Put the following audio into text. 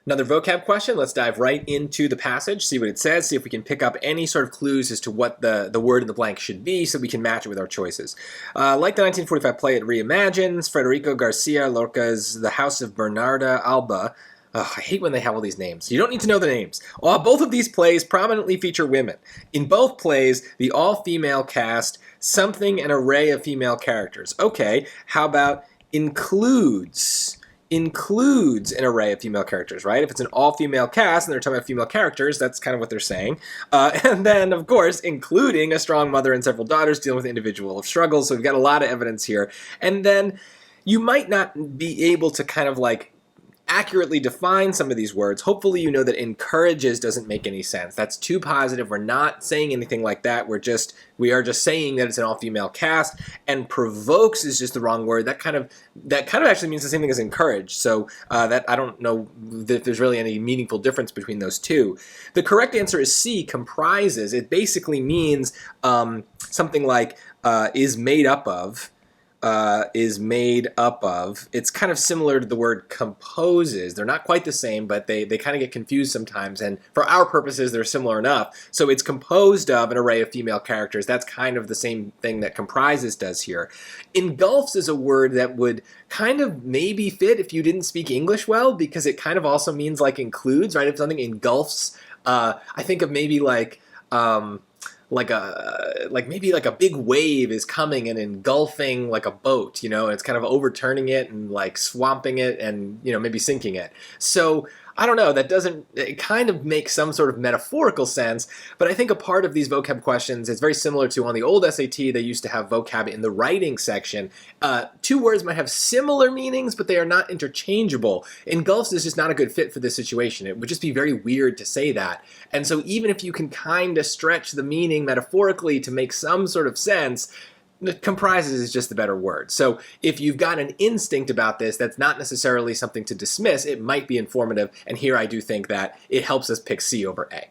Another vocab question. Let's dive right into the passage, see what it says, see if we can pick up any sort of clues as to what the word in the blank should be so we can match it with our choices. Like the 1945 play, it reimagines Federico Garcia Lorca's The House of Bernarda Alba. Ugh, I hate when they have all these names. You don't need to know the names. Both of these plays prominently feature women. In both plays, the all-female cast, something an array of female characters. Okay, how about includes an array of female characters, right? If it's an all-female cast and they're talking about female characters, that's kind of what they're saying. And then, of course, including a strong mother and several daughters dealing with individual struggles. So we've got a lot of evidence here. And then you might not be able to kind of like accurately define some of these words. Hopefully you know that encourages doesn't make any sense. That's too positive. We're not saying anything like that. We are just saying that it's an all-female cast, and provokes is just the wrong word. That kind of actually means the same thing as encourage. So that I don't know that there's really any meaningful difference between those two. The correct answer is C, comprises. It basically means something like is made up of. It's kind of similar to the word composes. They're not quite the same, but they kind of get confused sometimes, and for our purposes they're similar enough. So it's composed of an array of female characters. That's kind of the same thing that comprises does here. Engulfs is a word that would kind of maybe fit if you didn't speak English well, because it kind of also means like includes, right? If something engulfs, I think of maybe like maybe like a big wave is coming and engulfing like a boat, and it's kind of overturning it and like swamping it and, maybe sinking it. So I don't know, it kind of makes some sort of metaphorical sense, but I think a part of these vocab questions is very similar to on the old SAT, they used to have vocab in the writing section. Two words might have similar meanings, but they are not interchangeable. Engulfs is just not a good fit for this situation. It would just be very weird to say that. And so even if you can kind of stretch the meaning metaphorically to make some sort of sense, comprises is just the better word. So if you've got an instinct about this, that's not necessarily something to dismiss. It might be informative, and here I do think that it helps us pick C over A.